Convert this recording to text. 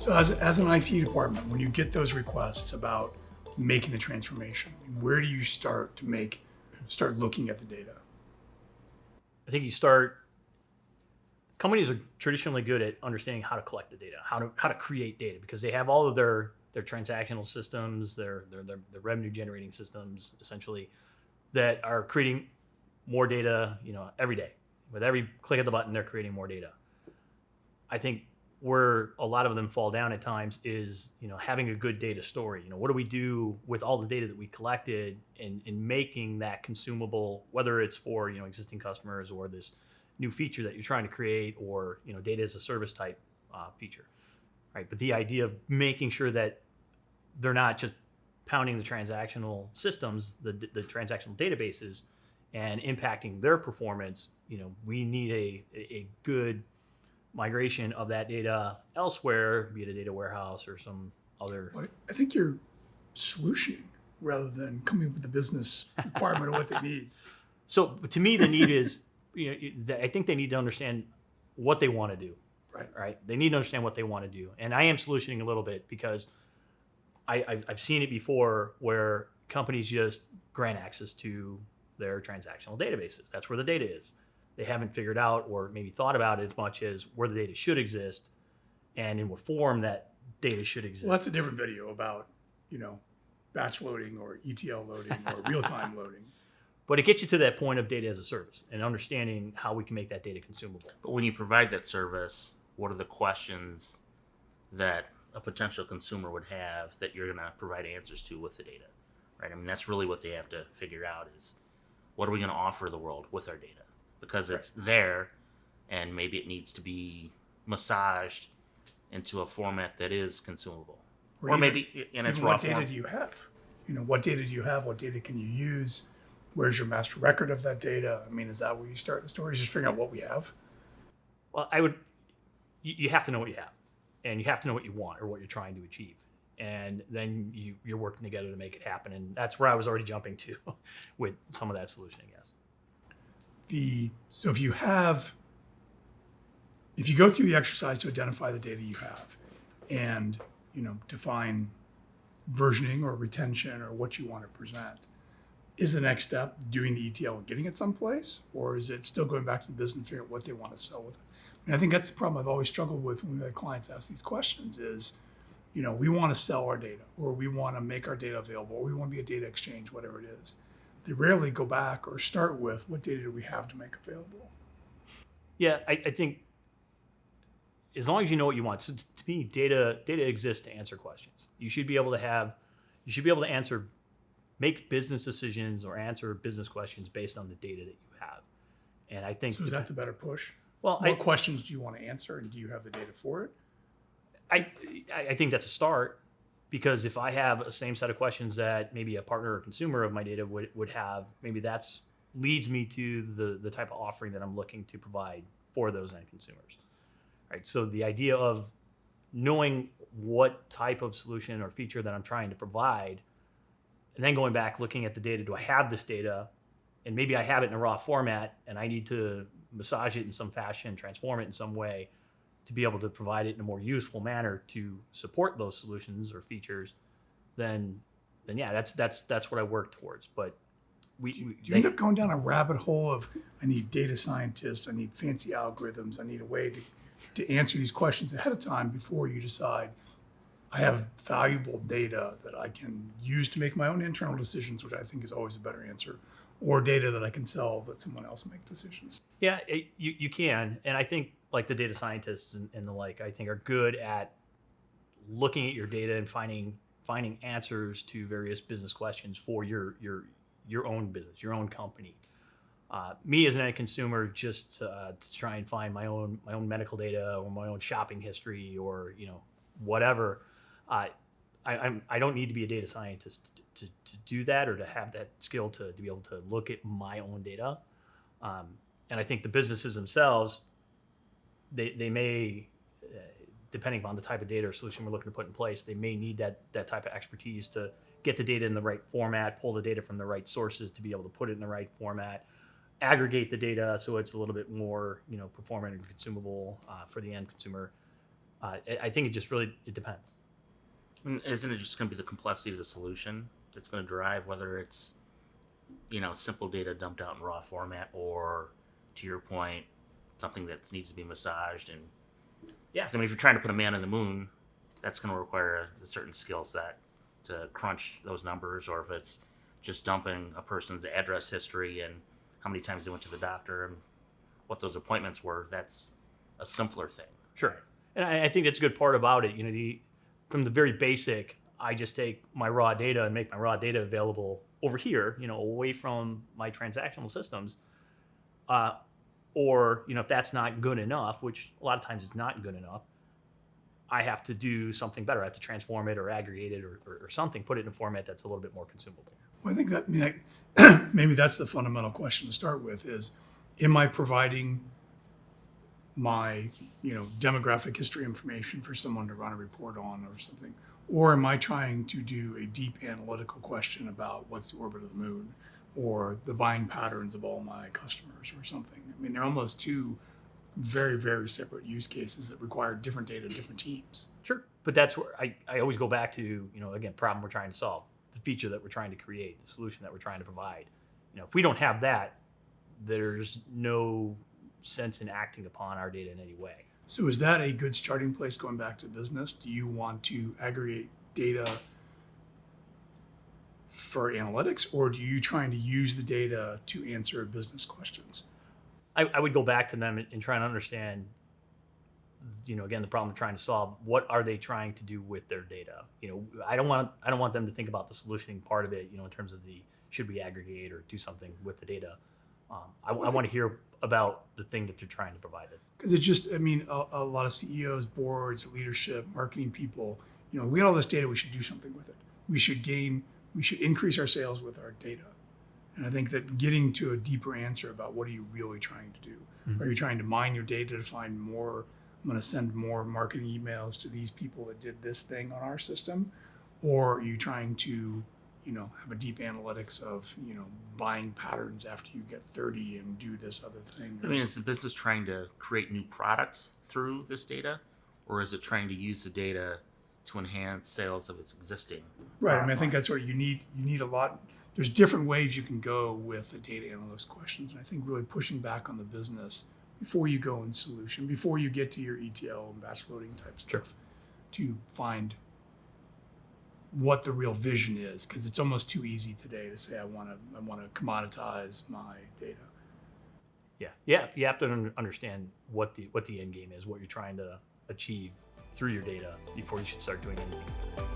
So as an IT department, when you get those requests about making the transformation, where do you start looking at the data? I think companies are traditionally good at understanding how to collect the data, how to create data, because they have all of their transactional systems, their revenue generating systems, essentially, that are creating more data, every day. With every click of the button, they're creating more data. I think where a lot of them fall down at times is, having a good data story. What do we do with all the data that we collected in making that consumable, whether it's for, existing customers or this new feature that you're trying to create, or, data as a service type feature, right? But the idea of making sure that they're not just pounding the transactional systems, the transactional databases, and impacting their performance. We need a good migration of that data elsewhere, be it a data warehouse or some other. Well, I think you're solutioning rather than coming up with the business requirement of what they need. So to me, the need is, I think they need to understand what they want to do. Right. They need to understand what they want to do. And I am solutioning a little bit because I've seen it before where companies just grant access to their transactional databases. That's where the data is. They haven't figured out or maybe thought about it as much as where the data should exist and in what form that data should exist. Well, that's a different video about, batch loading or ETL loading or real-time loading. But it gets you to that point of data as a service and understanding how we can make that data consumable. But when you provide that service, what are the questions that a potential consumer would have that you're going to provide answers to with the data, right? I mean, that's really what they have to figure out is, what are we going to offer the world with our data? Because it's there, and maybe it needs to be massaged into a format that is consumable. Or maybe in its raw form. What data do you have? What data do you have? What data can you use? Where's your master record of that data? I mean, is that where you start the story? Is just figuring out what we have? Well, you have to know what you have, and you have to know what you want or what you're trying to achieve. And then you're working together to make it happen. And that's where I was already jumping to with some of that solutioning, yes. So if you go through the exercise to identify the data you have and, define versioning or retention or what you want to present, is the next step doing the ETL and getting it someplace? Or is it still going back to the business and figuring out what they want to sell with it? And I think that's the problem I've always struggled with when we've had clients ask these questions is, we want to sell our data, or we want to make our data available, or we want to be a data exchange, whatever it is. They rarely go back or start with what data do we have to make available. Yeah, I think as long as you know what you want. So to me, data exists to answer questions. You should be able to make business decisions or answer business questions based on the data that you have. And I think so. Is that the better push? Well, what questions do you want to answer, and do you have the data for it? I think that's a start, because if I have a same set of questions that maybe a partner or consumer of my data would have, maybe that's leads me to the type of offering that I'm looking to provide for those end consumers. Right. So the idea of knowing what type of solution or feature that I'm trying to provide, and then going back, looking at the data, do I have this data? And maybe I have it in a raw format and I need to massage it in some fashion, transform it in some way to be able to provide it in a more useful manner to support those solutions or features, then yeah, that's what I work towards. But you end up going down a rabbit hole of, I need data scientists, I need fancy algorithms, I need a way to answer these questions ahead of time before you decide I have valuable data that I can use to make my own internal decisions, which I think is always a better answer, or data that I can sell, let someone else make decisions. Yeah, you can. And I think like the data scientists and the like, I think are good at looking at your data and finding answers to various business questions for your own business, your own company. Me as an end consumer, just to try and find my own medical data or my own shopping history or whatever. I don't need to be a data scientist to do that, or to have that skill to be able to look at my own data. And I think the businesses themselves, they may, depending on the type of data or solution we're looking to put in place, they may need that type of expertise to get the data in the right format, pull the data from the right sources to be able to put it in the right format, aggregate the data so it's a little bit more performant and consumable for the end consumer. I think it just really, it depends. And isn't it just going to be the complexity of the solution that's going to drive whether it's, simple data dumped out in raw format, or, to your point, something that needs to be massaged? And Yeah. 'cause, I mean, if you're trying to put a man in the moon, that's going to require a certain skill set to crunch those numbers. Or if it's just dumping a person's address history and how many times they went to the doctor and what those appointments were, that's a simpler thing. Sure. And I think that's a good part about it. From the very basic, I just take my raw data and make my raw data available over here, away from my transactional systems. Or, if that's not good enough, which a lot of times is not good enough, I have to do something better. I have to transform it or aggregate it or something, put it in a format that's a little bit more consumable. Well, I think maybe that's the fundamental question to start with is, am I providing my, demographic history information for someone to run a report on or something? Or am I trying to do a deep analytical question about what's the orbit of the moon or the buying patterns of all my customers or something? I mean, they're almost two very, very separate use cases that require different data, different teams. Sure. But that's where I always go back to, again, problem we're trying to solve, the feature that we're trying to create, the solution that we're trying to provide. If we don't have that, there's no sense in acting upon our data in any way. So is that a good starting place going back to business? Do you want to aggregate data for analytics, or do you trying to use the data to answer business questions? I would go back to them and try and understand, again, the problem we're trying to solve. What are they trying to do with their data? I don't want them to think about the solutioning part of it, in terms of should we aggregate or do something with the data. I want to hear about the thing that they're trying to provide it. Because it's just, a lot of CEOs, boards, leadership, marketing people, we got all this data, we should do something with it. We should increase our sales with our data. And I think that getting to a deeper answer about what are you really trying to do? Mm-hmm. Are you trying to mine your data to find more, I'm going to send more marketing emails to these people that did this thing on our system? Or are you trying to, have a deep analytics of, buying patterns after you get 30 and do this other thing? I mean, is the business trying to create new products through this data, or is it trying to use the data to enhance sales of its existing? Right. I think that's what you need a lot. There's different ways you can go with the data analyst questions. And I think really pushing back on the business before you go in solution, before you get to your ETL and batch loading type stuff, Sure. to find what the real vision is, because it's almost too easy today to say I want to commoditize my data. Yeah. You have to understand what the end game is, what you're trying to achieve through your data before you should start doing anything.